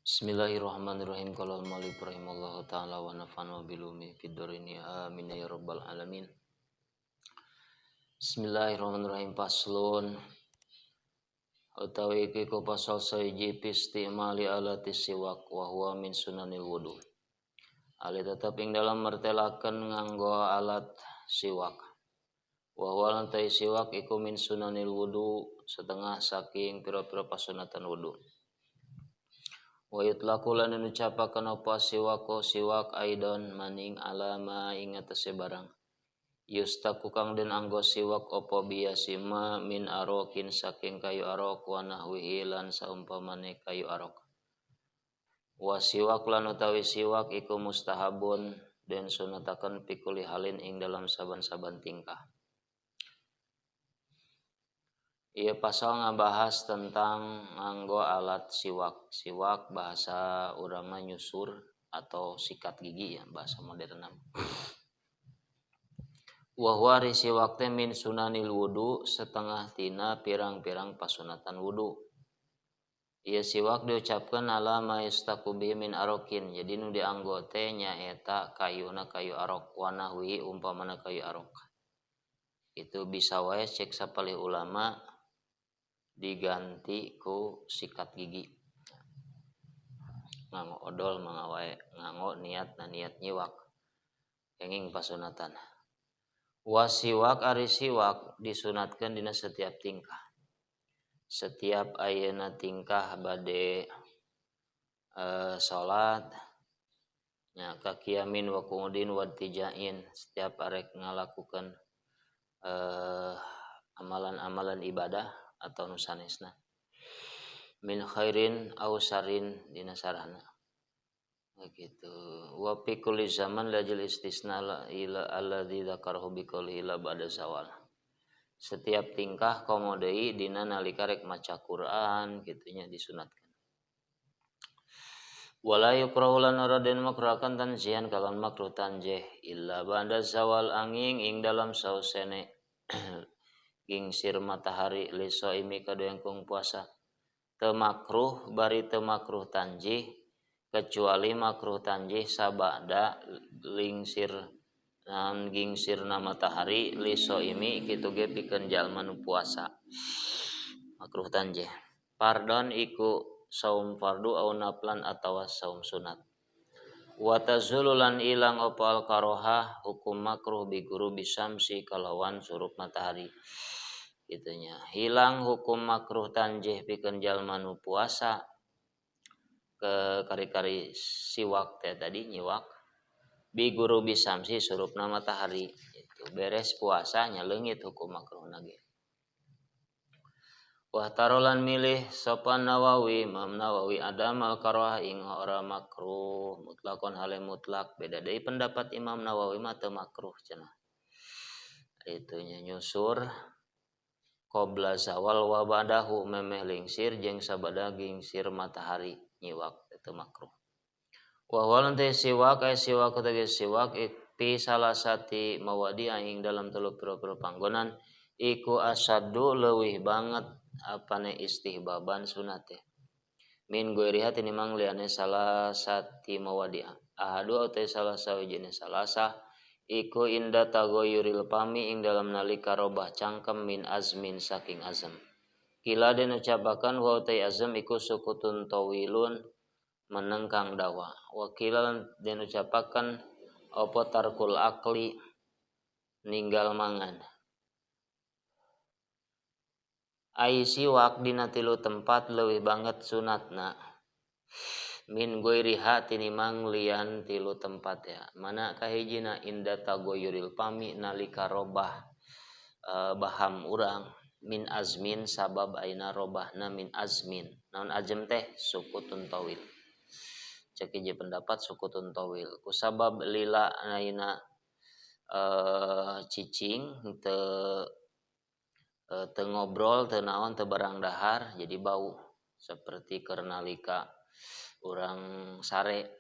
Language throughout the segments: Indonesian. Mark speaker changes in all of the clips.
Speaker 1: Bismillahirrahmanirrahim. Qala al-mu'allif rahimallahu ta'ala wa nafa'ana bil ulumi fid dharain amin ya rabbal alamin. Bismillahirrahmanirrahim. Paslun utawi iki ku pasal saiji istimali alati siwak wa huwa min sunanil wudu. Ali tetep ing dalam mertelaken nganggo alat siwak. Wa huwa lantai siwak iku min sunanil wudu, setengah saking pira-pira pasunatan wudu. Wa yutlaqu lan ucapaken apa siwak aidon maning alama ing atase barang. Yustaku kang den anggo siwak apa biasima min arokin saking kayu arok wa nahwihi lan saumpamane kayu arok. Wa siwak lan utawi siwak iku mustahabun den sunataken pikuli halin ing dalam saban-saban tingkah. Ia pasal ngabahas tentang nganggo alat siwak. Siwak bahasa urang nyusur atau sikat gigi ya, bahasa modern. Wa huwa siwak teh min sunanil wudu, setengah tina pirang-pirang pasunatan wudu. Ia siwak diucapkan ala maistakubi min arokin. Jadi nu dianggo teh nyaeta kayuna kayu arok, wa nahwi umpamana kayu arok. Itu bisa wae cek sapalih ulama diganti ku sikat gigi. Nganggo odol mangawae, nganggo niat nyiwak. Kenging pasunatan. Wa siwak ari siwak disunatkeun dina setiap tingkah. Setiap ayeuna tingkah bade salat nya kaqiyamin wa qu'udin wa tijain, setiap arek ngalakukeun amalan-amalan ibadah atau nusanesna min khairin aw sarin dina sarana begitu. Wa fi kulli zaman lajil istisna ila alladzi dzakarahu bi qouli la ba'da zawal. Setiap tingkah komo deui dina nalika rek maca Quran kitunya disunatkan. Wala yukrahu lan raden makruhakan tanzihan kalan makruh tanjih illa ba'da zawal angin ing dalam sausene gingsir matahari liso imi kadoengkung puasa. Teu makruh bari teu makruh tanjih kecuali makruh tanjih sabada lingsir dan gingsirna matahari liso imi kitu ge pikeun jalma nu puasa. Makruh tanjih. Pardon iku saum fardu au naflan atawa saum sunat. Wa tazululan ilang opal karohah hukum makruh bi guru bisamsi kalawan surup matahari. Gitunya. Hilang hukum makruh tanjih pikeun jalma nu puasa ke kari-kari siwak teh tadi nyiwak bi guru bisamsi surupna matahari. Itu beres puasa nya leungit hukum makruhna ge. Wa tarolan milih sopan Nawawi, Imam Nawawi adam al-karohah ing ora makruh mutlakon hale mutlak. Beda deui pendapat Imam Nawawi mah teu makruh cenah. Itunya nyusur qabla zawal wa ba'dahu memeh lingsir jeung sabada gingsir matahari nyiwak teu makruh. Wa walan teh siwak ay siwak teh siwak fi salasati mawadi ing dalam telu pira-pira panggonan iku asaddu leuwih banget apane istihbaban sunat teh. Min goiriha tinimang liane salasati mawadi. Ahadu teh salah sawijine salasah iku inda tagoyuril pami ing dalam nalika robah cangkem min azmin saking azam. Kila den ucapakan wa utai azam iku sukutun tawilun menengkang dawa. Wakila den ucapakan apa tarkul akli ninggal mangan. Ai siwak dina tilu tempat leuwih banget sunatna. Min goiriha tinimang lian tilu tempat ya. Mana kahijina inda tagoyuril pami nalika robah baham urang min azmin sabab aina robahna min azmin. Naon azm teh sukutun tawil. Cek hiji pendapat sukutun tawil. Kusabab lila aina cicing teu ngobrol teu naon teu barang dahar jadi bau seperti kernalika urang sare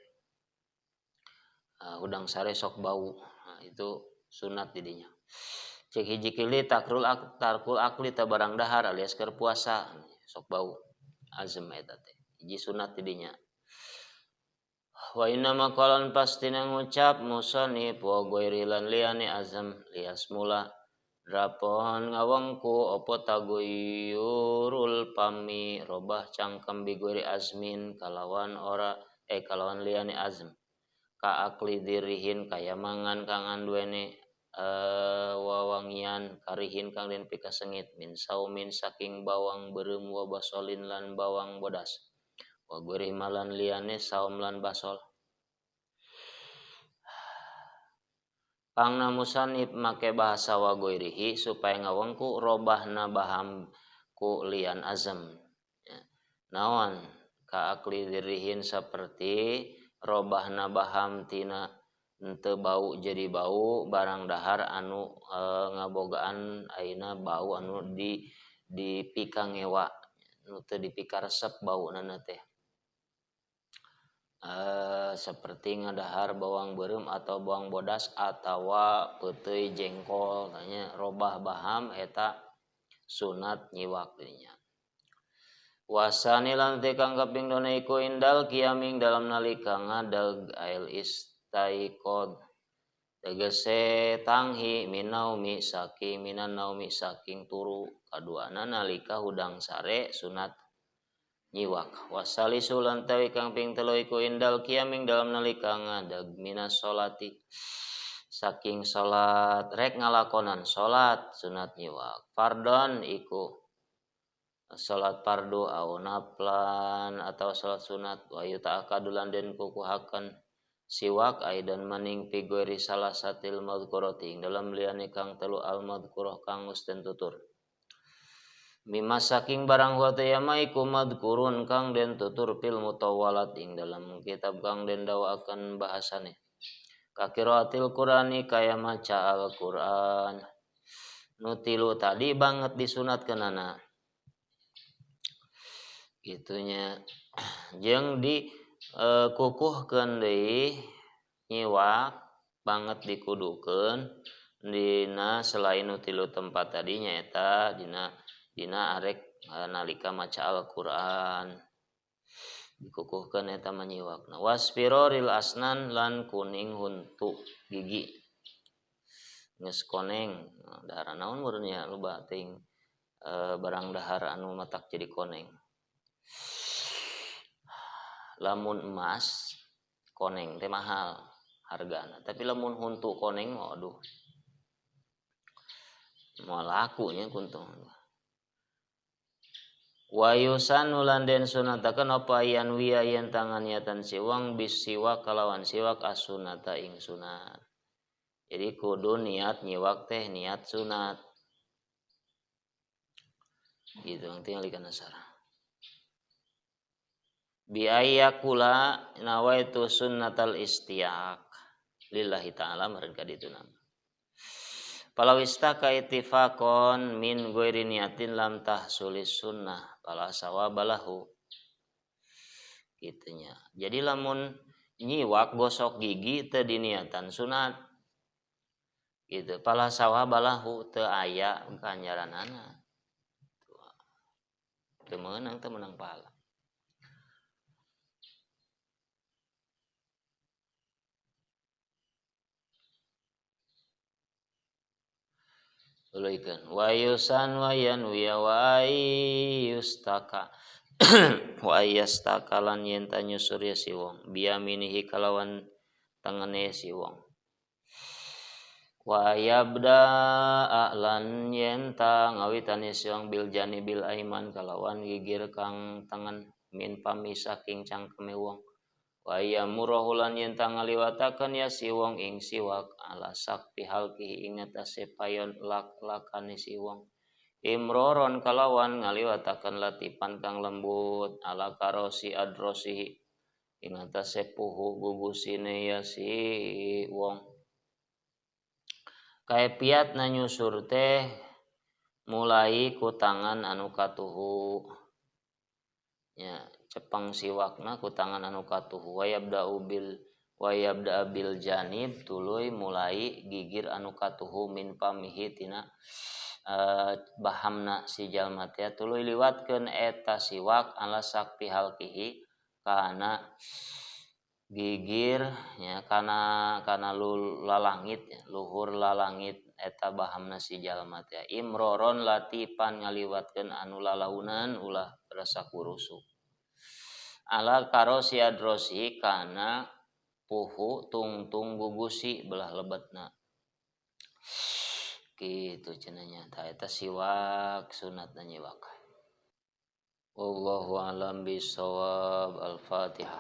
Speaker 1: udang sare sok bau. Nah, itu sunat didinya. Cek hiji kili tarkul akli teu barang dahar alias keur puasa sok bau azm eta teh hiji sunat didinya. Wa inna maqalan pastina ngucap musannif wa ghairilan liyani azam lias mula rapon ngawangku opo taguyurul pami robah cangkem bigori azmin kalawan kalawan liyani azm ka akli dirihin kaya mangan kang anduene wawangian karihin kang den pikasengit min saumin saking bawang beureum wa basolin lan bawang bodas wa gurih malan liyane saum lan basol. Pangna musannif make bahasa wa goirihi supaya ngawengku robahna baham ku lian azam. Ya. Naon ka akli dirihin seperti robahna baham tina henteu bau jadi bau barang dahar anu ngabogaan ayeuna bau anu dipika ngewa anu teu dipika resep bauna teh. Seperti ngadahar bawang beureum atau bawang bodas atawa peuteuy jengkol tanya robah baham eta sunat nyiwak dinya. Wasani lan teu kang kaping dona iku indal kiaming dalam nalika ngadeg ail istaiqod tegese tanghi minaumi saking minan naumi saking turu kaduana nalika hudang sare sunat nyiwak. Wasali sulan tawi kang ping telu iku indal kiaming dalam nalika ngadeg minas sholati saking salat rek ngalakonan salat sunat nyiwak fardon iku salat fardu au naflan atau salat sunat wa yuta'akadulan den kukuhaken siwak aidan maning pigori salah satil madhkurati dalam liyane kang telu al madhkurah kang geus den tutur. Mimma saking barang wa tayama iku madhkurun kang den tutur fil mutawwalat ing dalam kitab kang den dawaaken bahasane. Ka qiraatil Qur'ani kaya maca Al-Qur'an. Nu tilu tadi banget disunatkeunana. Gitunya. Jeung di kukuhkeun deui nyiwak banget dikudukeun dina selain nu tilu tempat tadi nyaeta dina arek nalika maca Al-Qur'an dikukuhkeun eta manyiwakna wasfiroril asnan lan kuning huntu gigi geus koneng dahar naon meureun nya loba teuing barang dahar anu matak jadi koneng lamun emas koneng teh mahal hargana tapi lamun huntu koneng aduh moal laku nya kuntung. Wa yusanu lan den sunatakeun apa yan wiya yen tangan niatan siwang bis siwak kalawan siwak as-sunata ing sunat. Jadi kudu niat nyiwak teh niat sunat. Gitu tinggal dikana sarah. Bi ayyakula nawaitu sunnatal istiaq lillahi ta'ala meureun ka ditu nama. Palawista ka ittifaqon min ghairi niatin lam tahsulis sunnah fala sawabalahu gitunya. Jadi lamun nyiwak gosok gigi teu diniatan sunat gitu fala sawabalahu teu aya ganjaranana teu meunang pahala. Ulaikan wa yusan wa yanwiya wa yustaka wa yastakalan yen tanyusur ya si wong biyaminihi kalawan tangane si wong wa yabda a'lan yen ta ngawitane si wong bil janibil aiman kalawan gigir kang tangan min pami saking cangkeme wong wa yamurahulan yen ta ngaliwataken ya si wong ing siwak ala sakti halki ing atase payon lak-lakane si wong imroron kalawan ngaliwataken latipan kang lembut ala karosi adrosi ing atase puhu gugusine ya si wong kaepiat nanyusur teh mulai ku tangan anu katuhu nya cepeng siwakna ku tangan anu katuhu wayabda bil janib tuluy mulai gigir anu katuhu min pamihi tina bahamna si jalma teh tuluy liwatkeun eta siwak ala sakti halkihi kana gigir nya kana lalangit ya, luhur lalangit eta bahamna si jalma teh imroron latipan ngaliwatkeun anu lalaunan ulah rasa kurusuk ala karosi adrosi kana puhu tungtung gugusi belah lebetna kitu cenanya ta eta siwak sunatna nyiwak wallahu alam bisawab al-fatihah.